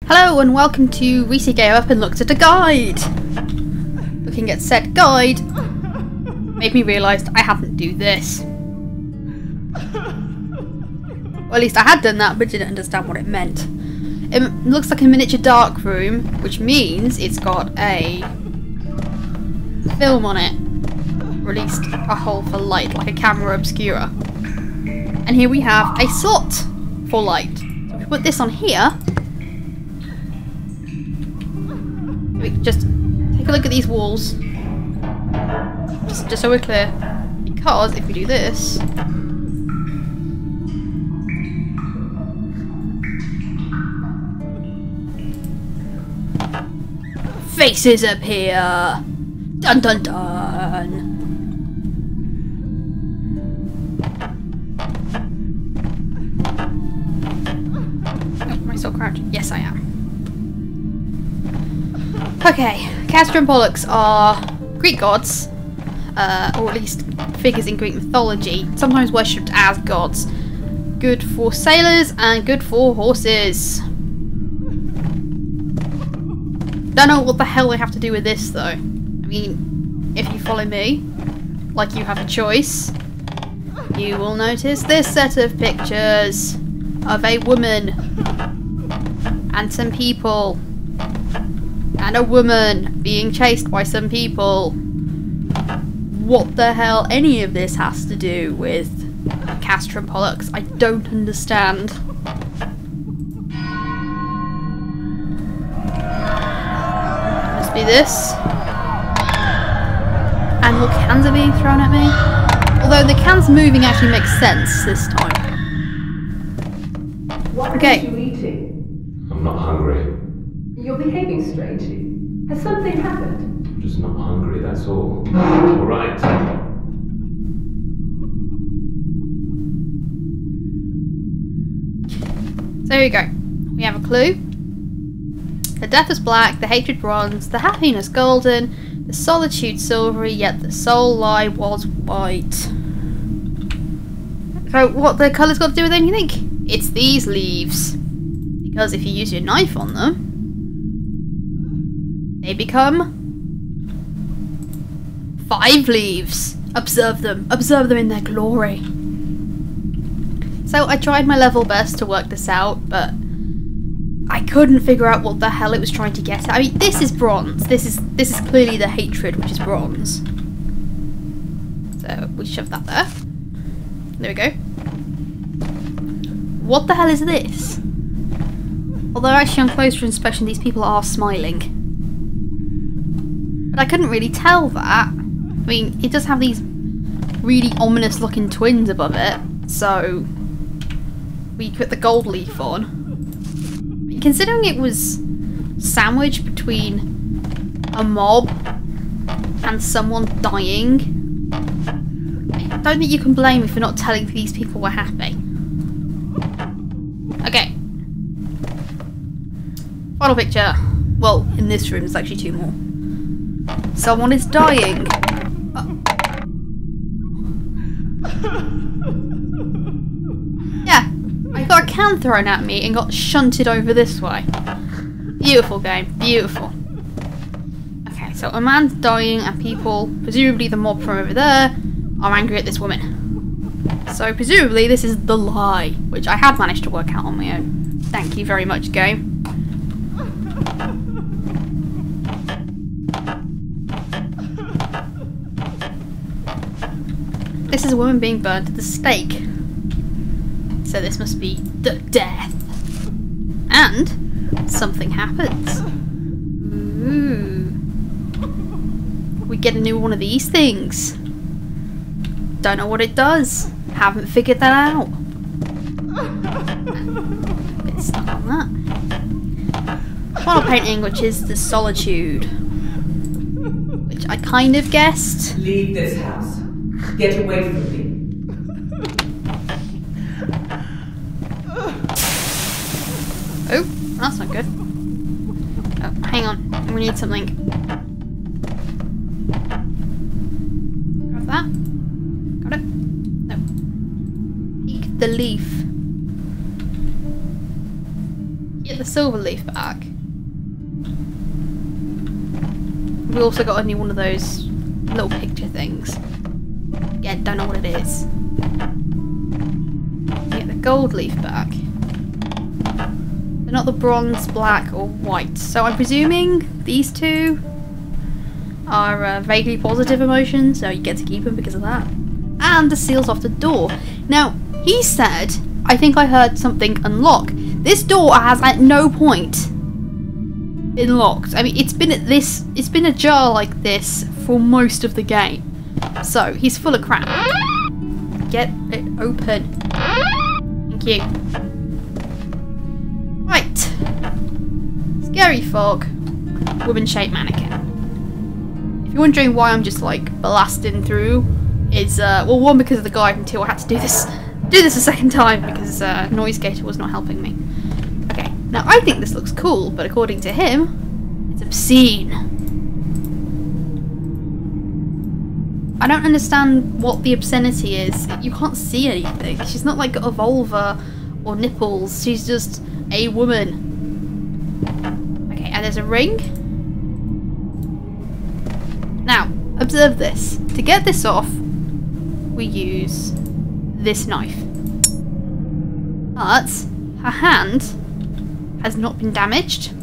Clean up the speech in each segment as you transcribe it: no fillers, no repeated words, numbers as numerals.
Hello and welcome to Reese Gave Up and Looked at a Guide. Looking at said guide made me realise I hadn't do this. Or at least I had done that but didn't understand what it meant. It looks like a miniature dark room, which means it's got a film on it. Or at least a hole for light, like a camera obscura. And here we have a slot for light. So if we put this on here, we can just take a look at these walls. Just so we're clear. Because if we do this, faces appear! Dun dun dun! Oh, am I still crouching? Yes, I am. Okay, Castor and Pollux are Greek gods, or at least figures in Greek mythology, sometimes worshipped as gods. Good for sailors and good for horses. Don't know what the hell they have to do with this though. I mean, if you follow me, like you have a choice, you will notice this set of pictures of a woman and some people and a woman being chased by some people. What the hell any of this has to do with Castor and Pollux, I don't understand. Be this, and look, cans are being thrown at me. Although the cans moving actually makes sense this time. What Okay. are you eating? I'm not hungry. You're behaving strangely. Has something happened? I'm just not hungry, that's all. Alright. So here we go. We have a clue. The death is black, the hatred bronze, the happiness golden, the solitude silvery, yet the soul lie was white. So what the colours got to do with anything? It's these leaves. Because if you use your knife on them, they become 5 leaves. Observe them in their glory. So I tried my level best to work this out, but I couldn't figure out what the hell it was trying to get at. I mean, this is bronze. This is clearly the hatred, which is bronze. So we shove that there. There we go. What the hell is this? Although actually on closer inspection these people are smiling. But I couldn't really tell that. I mean, it does have these really ominous looking twins above it. So we put the gold leaf on. Considering it was sandwiched between a mob and someone dying, I don't think you can blame me for not telling these people we're happy. Okay. Final picture. Well, in this room there's actually 2 more. Someone is dying. Yeah. I got a can thrown at me and got shunted over this way. Beautiful game, beautiful. Okay, so a man's dying and people, presumably the mob from over there, are angry at this woman. So presumably this is the lie, which I had managed to work out on my own. Thank you very much, game. This is a woman being burned at the stake. So this must be the death. And something happens. Ooh. We get a new one of these things. Don't know what it does. Haven't figured that out. Bit stuck on that. Final painting, which is the solitude. Which I kind of guessed. Leave this house. Get away from me. Oh, that's not good. Oh, hang on. We need something. Grab that. Got it? No. Peek the leaf. Get the silver leaf back. We also got a new one of those little picture things. Again, don't know what it is. Get the gold leaf back. They're not the bronze, black, or white. So I'm presuming these two are vaguely positive emotions, so you get to keep them because of that. And the seals off the door. Now, he said, I think I heard something unlock. This door has at no point been locked. I mean, it's been ajar like this for most of the game. So, he's full of crap. Get it open. Thank you. Right. Scary fog. Woman-shaped mannequin. If you're wondering why I'm just like blasting through, is well, one, because of the guide, and two, I had to do this a second time because Noise Gator was not helping me. Okay, now I think this looks cool, but according to him, it's obscene. I don't understand what the obscenity is. You can't see anything. She's not like got a vulva or nipples. She's just a woman. Okay, and there's a ring. Now, observe this. To get this off, we use this knife. But her hand has not been damaged.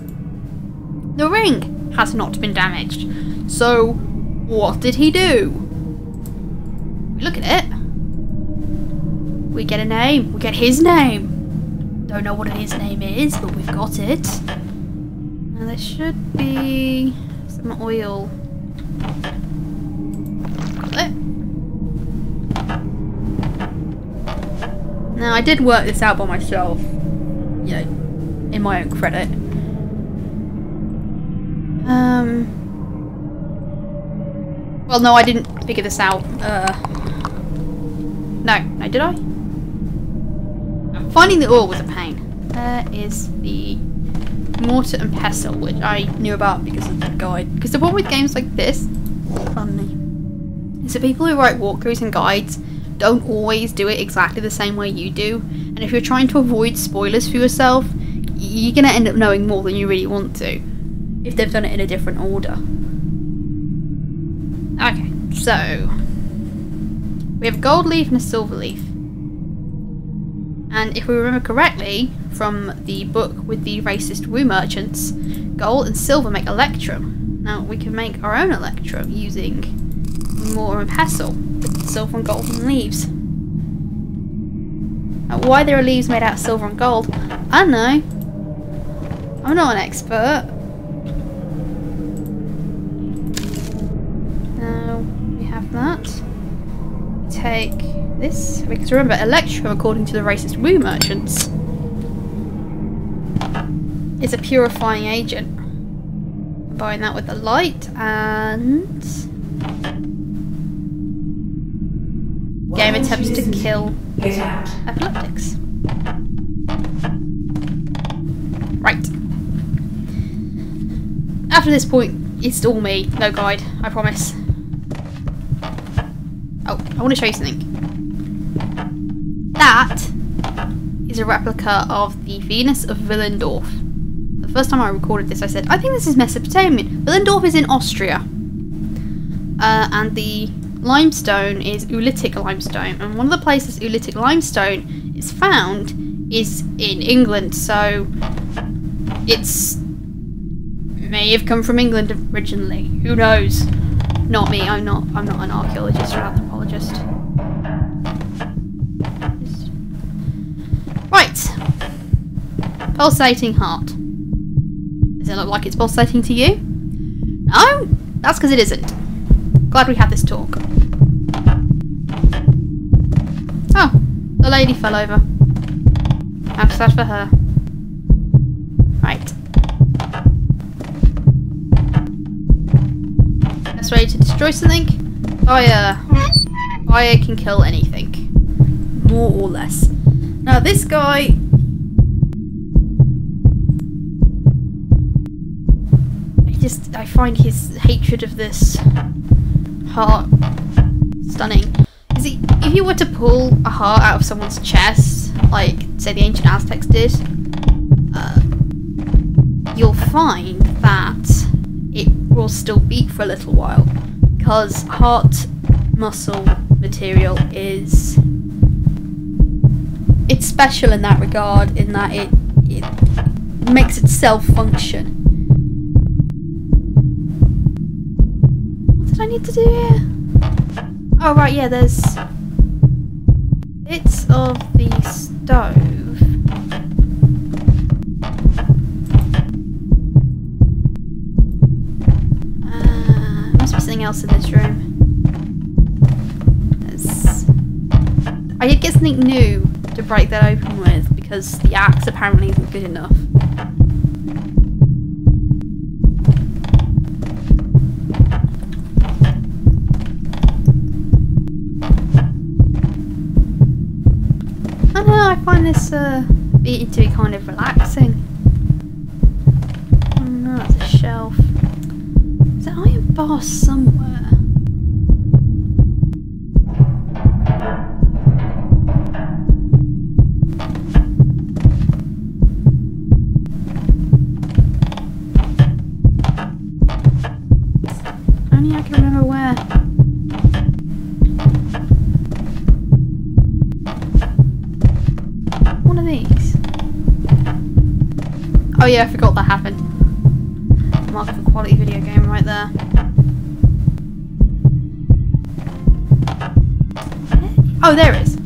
The ring has not been damaged. So, what did he do? We look at it. We get a name. We get his name. Don't know what his name is, but we've got it. Now there should be some oil. Got it. Now I did work this out by myself, you know, in my own credit. Well, no, I didn't figure this out. No, did I? Finding the oil was a pain. There is the mortar and pestle, which I knew about because of the guide. Because the problem with games like this, funny, is that people who write walkthroughs and guides don't always do it exactly the same way you do. And if you're trying to avoid spoilers for yourself, you're going to end up knowing more than you really want to, if they've done it in a different order. Okay, so we have a gold leaf and a silver leaf. And if we remember correctly from the book with the racist woo merchants, gold and silver make electrum. Now we can make our own electrum using mortar and pestle with silver and golden leaves. Now, why there are leaves made out of silver and gold, I don't know. I'm not an expert. Now we have that. Take this, because remember, electrum, according to the racist woo merchants, is a purifying agent. Combine that with the light and game attempts to kill epileptics. Right. After this point, it's all me, no guide, I promise. Oh, I want to show you something. That is a replica of the Venus of Willendorf. The first time I recorded this, I said, I think this is Mesopotamian. Willendorf is in Austria. And the limestone is Oolitic limestone. And one of the places Oolitic limestone is found is in England. So it's may have come from England originally. Who knows? Not me. I'm not an archaeologist or anthropologist. Right. Pulsating heart. Does it look like it's pulsating to you? No? That's because it isn't. Glad we had this talk. Oh, the lady fell over. I'm sad for her. Right. Best way to destroy something? Fire. Fire can kill anything. More or less. Now this guy... I find his hatred of this heart stunning. If you were to pull a heart out of someone's chest, like say the ancient Aztecs did, you'll find that it will still beat for a little while, because heart muscle material is, it's special in that regard, in that it makes itself function. What did I need to do here? Oh right, yeah, there's bits of the stove. Must be something else in this room. I did get something new to break that open with, because the axe apparently isn't good enough. I don't know, I find this beating to be kind of relaxing. Oh no, that's a shelf. Is there an iron bar somewhere? Only I can remember where. One of these. Oh yeah, I forgot that happened. Mark for quality video game right there. Oh, there it is.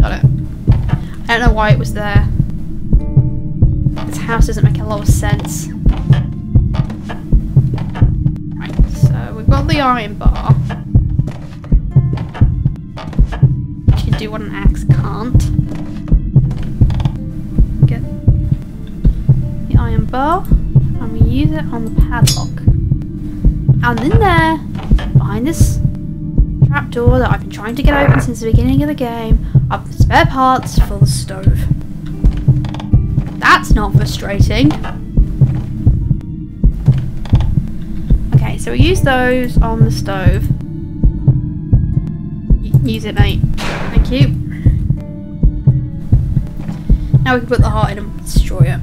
Got it. I don't know why it was there. This house doesn't make a lot of sense. Right, so we've got the iron bar, which can do what an axe can't. Get the iron bar, and we use it on the padlock. And in there, behind this trapdoor that I've been trying to get open since the beginning of the game, are spare parts for the stove. That's not frustrating. Okay, so we use those on the stove. Use it, mate. Thank you. Now we can put the heart in and destroy it.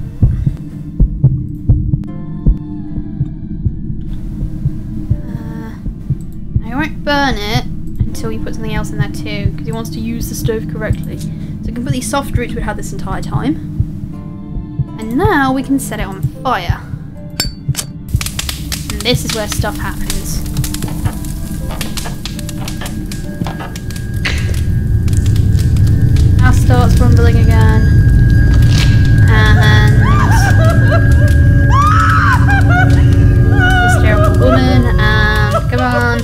Now you won't burn it until you put something else in there too, because he wants to use the stove correctly. So we can put these soft roots we had this entire time. And now we can set it on fire. And this is where stuff happens. House starts rumbling again. And this terrible woman, and come on.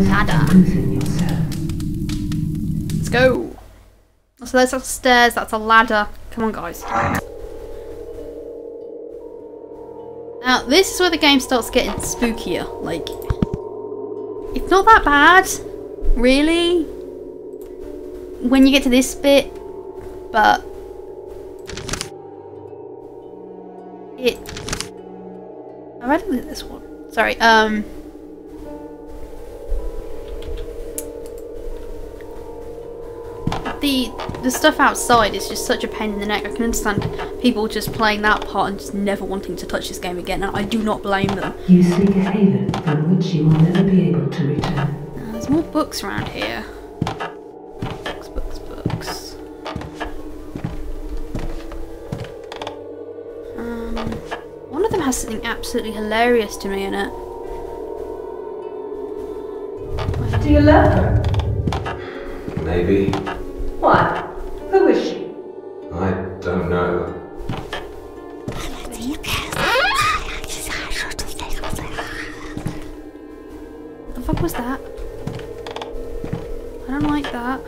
Ladder. Let's go. So there's a stairs, that's a ladder. Come on, guys. Now, this is where the game starts getting spookier. Like, it's not that bad, really, when you get to this bit, but it... I've had to look at this one. Sorry, the stuff outside is just such a pain in the neck. I can understand people just playing that part and just never wanting to touch this game again, and I do not blame them. You seek a haven from which you will never be able to return. There's more books around here. Books. One of them has something absolutely hilarious to me in it. Do you love her? Maybe. Why? Who is she? I don't know. What the fuck was that? I don't like that.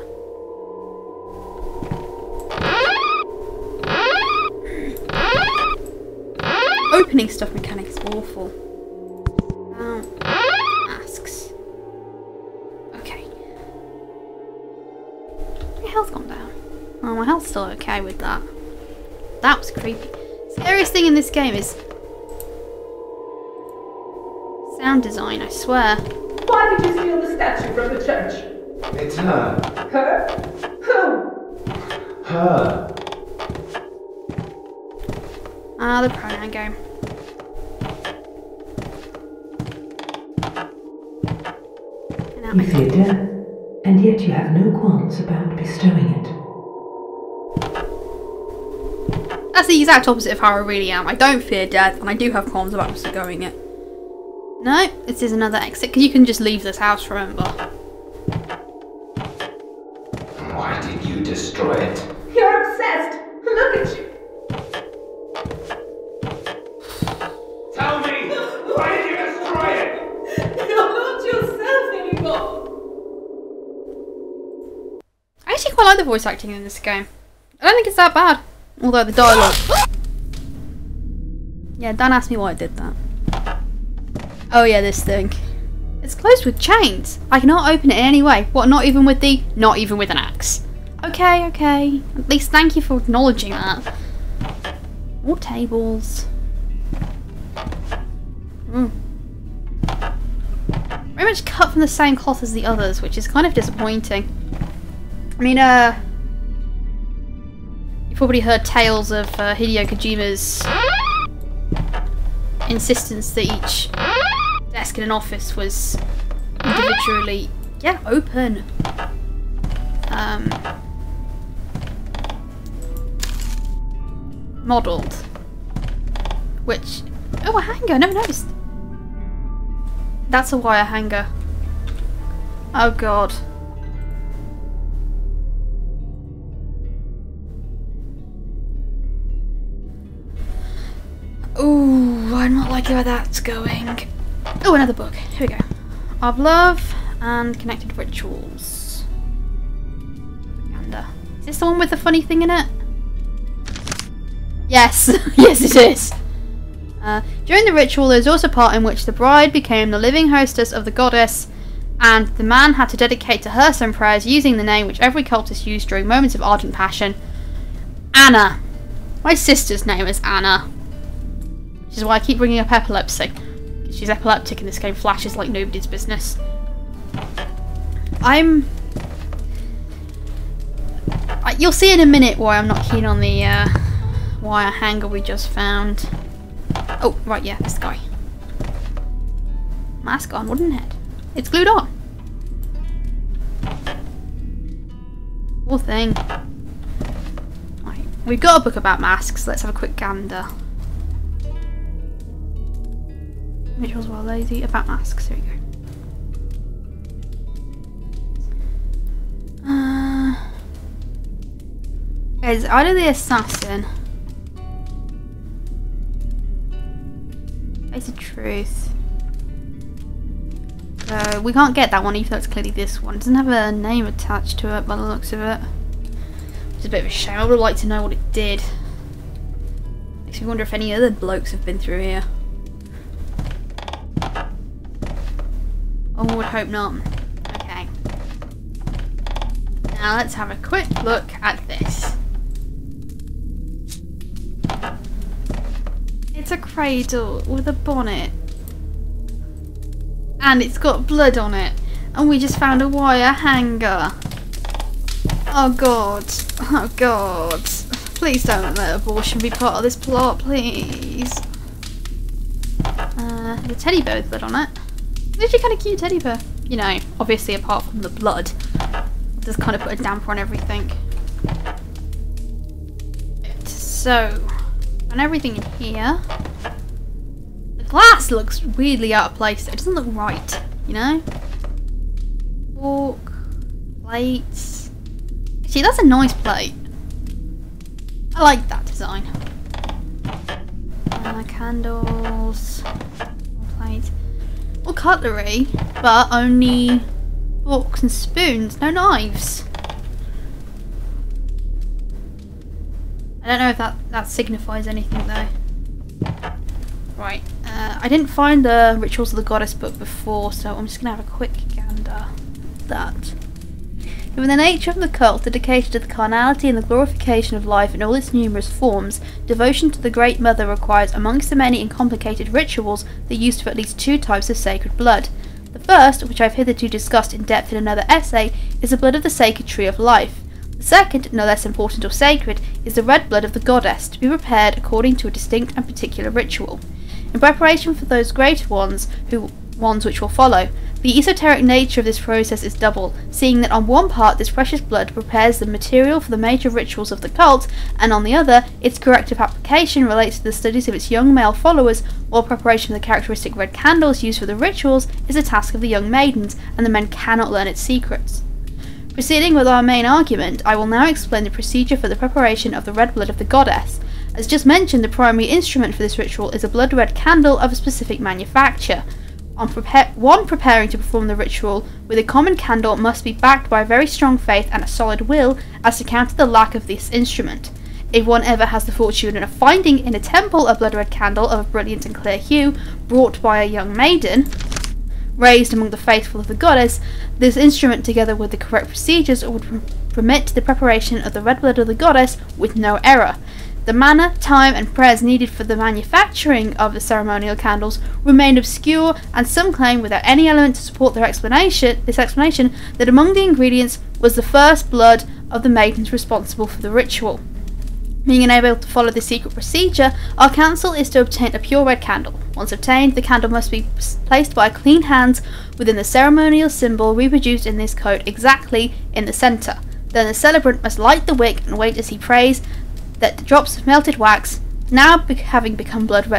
Opening stuff mechanic is awful. Masks. Okay. My health's gone down. Oh, my health's still okay with that. That was creepy. Scariest thing in this game is sound design, I swear. Why do Why did you steal the statue from the church? It's her. Her? Who? Her. Ah, the pronoun game. You fear death, and yet you have no qualms about bestowing it. That's the exact opposite of how I really am. I don't fear death, and I do have qualms about going it. No, this is another exit, because you can just leave this house, remember. Why did you destroy it? You're obsessed! Look at you! Tell me! Why did you destroy it? You're not yourself anymore! I actually quite like the voice acting in this game. I don't think it's that bad. Although the dialogue... Yeah, don't ask me why I did that. Oh yeah, this thing. It's closed with chains. I cannot open it in any way. What, not even with the... Not even with an axe. Okay, okay. At least thank you for acknowledging that. More tables. Very much cut from the same cloth as the others, which is kind of disappointing. I mean, you've probably heard tales of Hideo Kojima's insistence that each desk in an office was individually, yeah, open. Modelled. Which, oh, a hanger, I never noticed. That's a wire hanger. Oh god. Ooh, I'm not liking where that's going. Oh, another book. Here we go. Of Love and Connected Rituals. Propaganda. Is this the one with the funny thing in it? Yes. Yes, it is. During the ritual, there's also a part in which the bride became the living hostess of the goddess, and the man had to dedicate to her some prayers using the name which every cultist used during moments of ardent passion. Anna. My sister's name is Anna. Which is why I keep bringing up epilepsy. She's epileptic and this game flashes like nobody's business. You'll see in a minute why I'm not keen on the wire hanger we just found. Oh, right, yeah, this guy. Mask on, wooden head. It's glued on. Poor thing. Right, we've got a book about masks. Let's have a quick gander. Rituals while lazy about masks. Here we go. It's either the assassin. Face of Truth. So we can't get that one even though it's clearly this one. It doesn't have a name attached to it by the looks of it. Which is a bit of a shame. I would like to know what it did. Makes me wonder if any other blokes have been through here. Oh, I would hope not. Okay. Now let's have a quick look at this. It's a cradle with a bonnet. And it's got blood on it. And we just found a wire hanger. Oh god. Oh god. Please don't let abortion be part of this plot, please. The teddy bear with blood on it. It's actually kind of cute teddy bear. You know, obviously apart from the blood. It does kind of put a damper on everything. So, and everything in here. The glass looks weirdly out of place. It doesn't look right, you know? Fork, plates. Actually, that's a nice plate. I like that design. Candles, plates. Well, cutlery, but only forks and spoons, no knives. I don't know if that signifies anything though. Right, I didn't find the Rituals of the Goddess book before, so I'm just going to have a quick gander at that. Given the nature of the cult dedicated to the carnality and the glorification of life in all its numerous forms, devotion to the Great Mother requires, amongst the many and complicated rituals, the use of at least 2 types of sacred blood. The first, which I've hitherto discussed in depth in another essay, is the blood of the sacred tree of life. The second, no less important or sacred, is the red blood of the goddess, to be prepared according to a distinct and particular ritual. In preparation for those greater ones which will follow, the esoteric nature of this process is double, seeing that on one part this precious blood prepares the material for the major rituals of the cult, and on the other, its corrective application relates to the studies of its young male followers, while preparation of the characteristic red candles used for the rituals is the task of the young maidens, and the men cannot learn its secrets. Proceeding with our main argument, I will now explain the procedure for the preparation of the red blood of the goddess. As just mentioned, the primary instrument for this ritual is a blood red candle of a specific manufacture. One preparing to perform the ritual with a common candle must be backed by a very strong faith and a solid will as to counter the lack of this instrument. If one ever has the fortune of finding in a temple a blood red candle of a brilliant and clear hue brought by a young maiden, raised among the faithful of the goddess, this instrument together with the correct procedures would permit the preparation of the red blood of the goddess with no error. The manner, time and prayers needed for the manufacturing of the ceremonial candles remain obscure, and some claim without any element to support this explanation that among the ingredients was the first blood of the maidens responsible for the ritual. Being unable to follow this secret procedure, our counsel is to obtain a pure red candle. Once obtained, the candle must be placed by clean hands within the ceremonial symbol reproduced in this code exactly in the centre. Then the celebrant must light the wick and wait as he prays that the drops of melted wax, having become red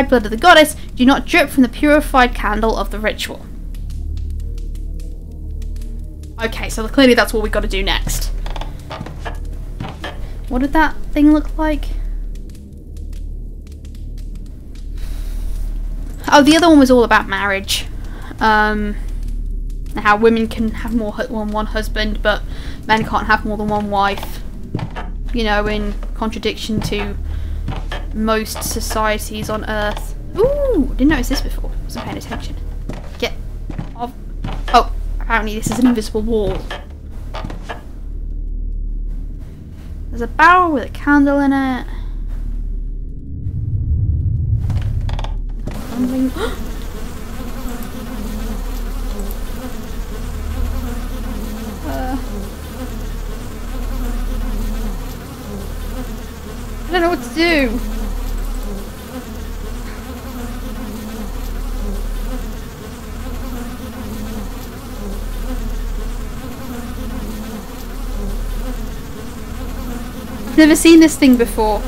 blood of the goddess, do not drip from the purified candle of the ritual. Okay, so clearly that's what we got to do next. What did that thing look like? Oh, the other one was all about marriage. How women can have more than one husband, but men can't have more than one wife. You know, in contradiction to most societies on Earth. Ooh, didn't notice this before. Wasn't paying attention. Get off. Oh, apparently this is an invisible wall. There's a barrel with a candle in it. I don't know what to do. I've never seen this thing before.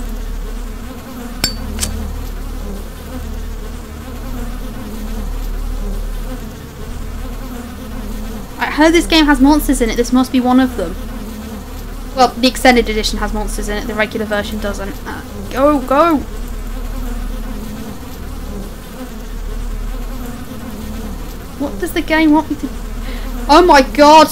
I heard this game has monsters in it. This must be one of them. Well, the extended edition has monsters in it, the regular version doesn't. Go! What does the game want me to... Oh my god!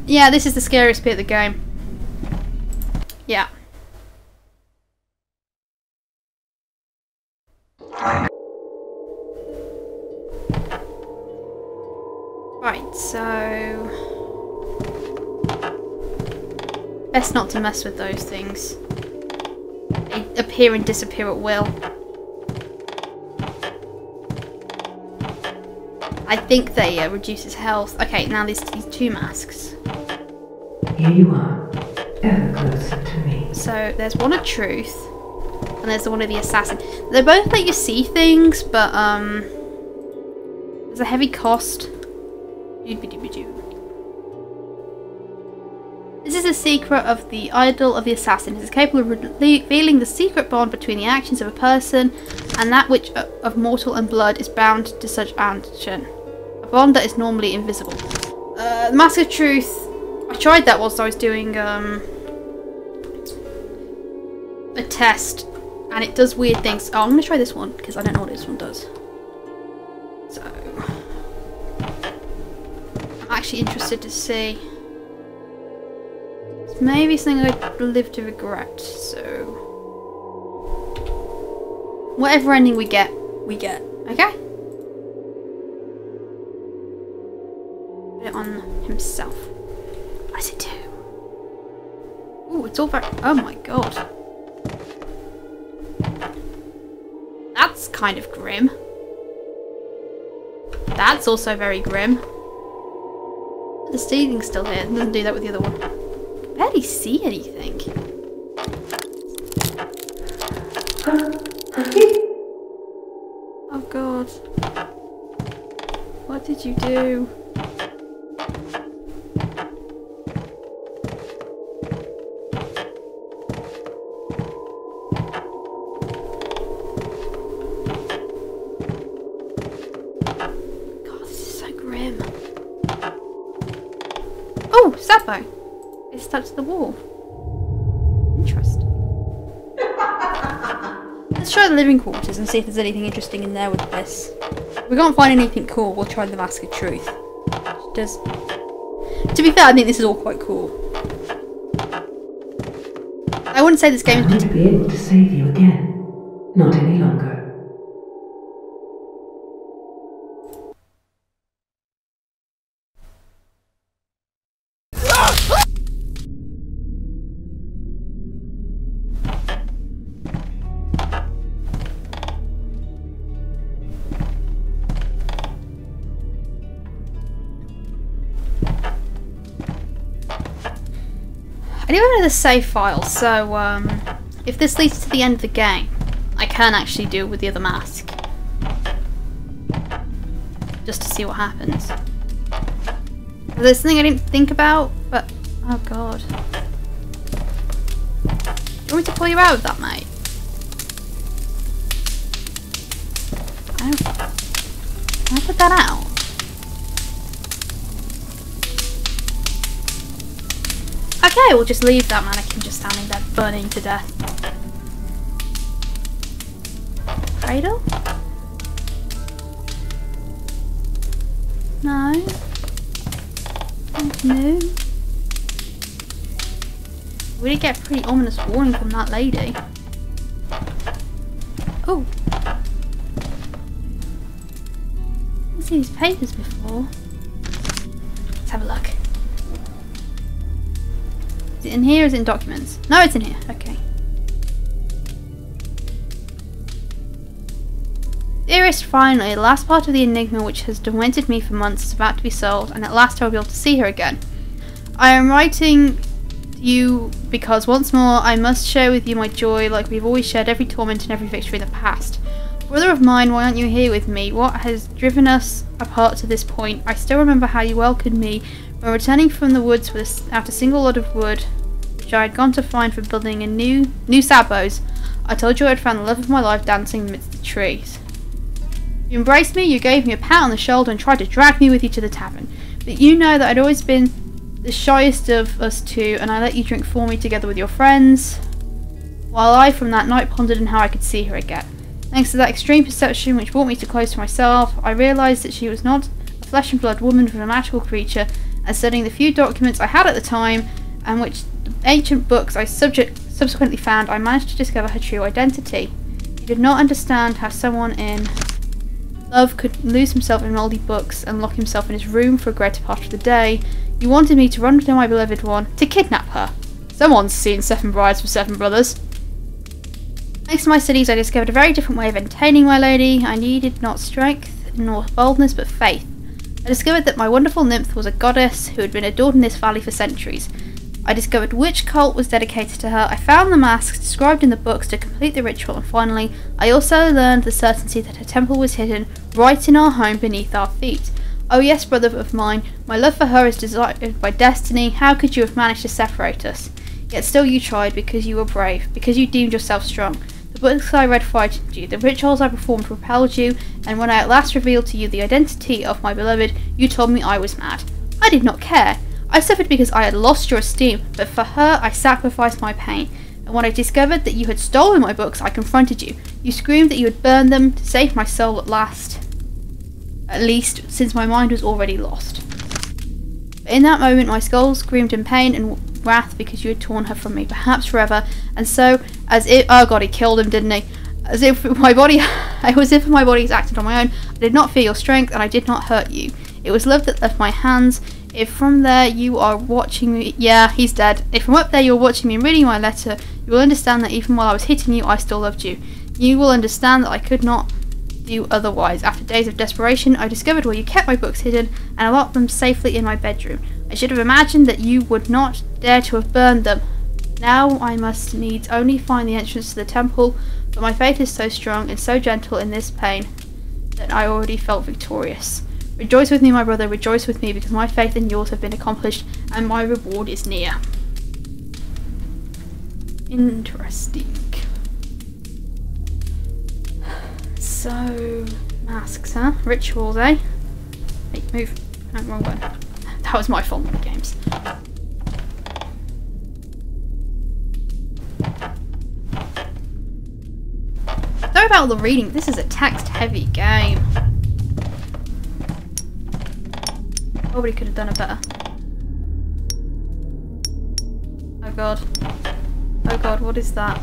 Yeah, this is the scariest bit of the game. Yeah. Right, so... best not to mess with those things. They appear and disappear at will. I think they reduces health. Okay, now these two masks. Here you are, ever closer to me. So there's one of truth, and there's the one of the assassin. They both let you see things, but there's a heavy cost. This is a secret of the idol of the assassin. It is capable of revealing the secret bond between the actions of a person and that which of mortal and blood is bound to such action. A bond that is normally invisible. The Mask of Truth. I tried that whilst I was doing a test, and it does weird things. Oh, I'm going to try this one because I don't know what this one does. So I'm actually interested to see. It's maybe something I'd live to regret. So Whatever ending we get, okay? Put it on himself. What does it do? Ooh, it's all very... Oh my god. That's kind of grim. That's also very grim. The ceiling's still here. It doesn't do that with the other one. I can barely see anything. Oh god. What did you do? God, this is so grim. Oh, Sapo! It's stuck to the wall. Interesting. Let's try the living quarters and see if there's anything interesting in there with this. If we can't find anything cool, we'll try the Mask of Truth. Which does... To be fair, I think this is all quite cool. I wouldn't say this game is... I might be able to save you again. Not any longer. I do have the save file, so if this leads to the end of the game, I can actually do it with the other mask. Just to see what happens. There's something I didn't think about, but... Oh god. Do you want me to pull you out of that, mate? Can I put that out? Okay, we'll just leave that mannequin just standing there burning to death. Cradle? No. No. We did get a pretty ominous warning from that lady. Oh. I've seen these papers before. Let's have a look. Is it in here or is it in documents? No, it's in here. Okay. Dearest, finally, the last part of the enigma which has tormented me for months is about to be solved, and at last I will be able to see her again. I am writing you because once more I must share with you my joy like we've always shared every torment and every victory in the past. Brother of mine, why aren't you here with me? What has driven us apart to this point? I still remember how you welcomed me when returning from the woods without a single lot of wood, which I had gone to find for building a new sabos. I told you I had found the love of my life dancing amidst the trees. You embraced me, you gave me a pat on the shoulder and tried to drag me with you to the tavern. But you know that I'd always been the shyest of us two, and I let you drink for me together with your friends, while I from that night pondered on how I could see her again. Thanks to that extreme perception which brought me too close to myself, I realised that she was not a flesh and blood woman but a magical creature, and studying the few documents I had at the time, and which the ancient books I subsequently found, I managed to discover her true identity. You did not understand how someone in love could lose himself in mouldy books and lock himself in his room for a greater part of the day. You wanted me to run to my beloved one, to kidnap her. Someone's seen 7 Brides for 7 Brothers. Thanks to my studies, I discovered a very different way of entertaining my lady. I needed not strength nor boldness, but faith. I discovered that my wonderful nymph was a goddess who had been adored in this valley for centuries. I discovered which cult was dedicated to her. I found the masks described in the books to complete the ritual, and finally, I also learned the certainty that her temple was hidden right in our home beneath our feet. Oh yes, brother of mine, my love for her is desired by destiny. How could you have managed to separate us? Yet still you tried, because you were brave, because you deemed yourself strong. The books I read frightened you, the rituals I performed repelled you, and when I at last revealed to you the identity of my beloved, you told me I was mad. I did not care. I suffered because I had lost your esteem, but for her I sacrificed my pain. And when I discovered that you had stolen my books, I confronted you. You screamed that you had burned them to save my soul at last. At least, since my mind was already lost. But in that moment, my skull screamed in pain and wrath because you had torn her from me, perhaps forever. And so, as if... Oh god, he killed him, didn't he? as if my body acted on my own. I did not fear your strength, and I did not hurt you. It was love that left my hands. If from there you are watching me, yeah, he's dead. If from up there you're watching me and reading my letter, you will understand that even while I was hitting you, I still loved you. You will understand that I could not do otherwise. After days of desperation, I discovered where you kept my books hidden, and I locked them safely in my bedroom. I should have imagined that you would not dare to have burned them. Now I must needs only find the entrance to the temple, but my faith is so strong and so gentle in this pain that I already felt victorious. Rejoice with me, my brother, rejoice with me, because my faith and yours have been accomplished, and my reward is near. Interesting. So, masks, huh? Rituals, eh? Hey, move. No, wrong one. That was my fault in the games. Sorry about all the reading. This is a text-heavy game. Probably could have done it better. Oh god. Oh god, what is that?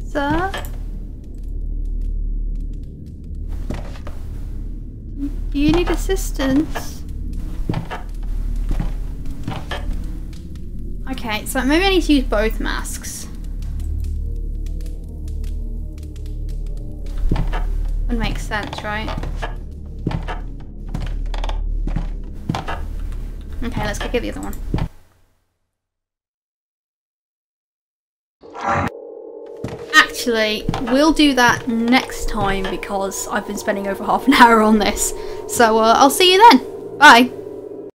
Sir? Do you need assistance? Okay, so maybe I need to use both masks. Would make sense, right? Okay, let's go get the other one. Actually, we'll do that next time because I've been spending over half an hour on this. So I'll see you then. Bye.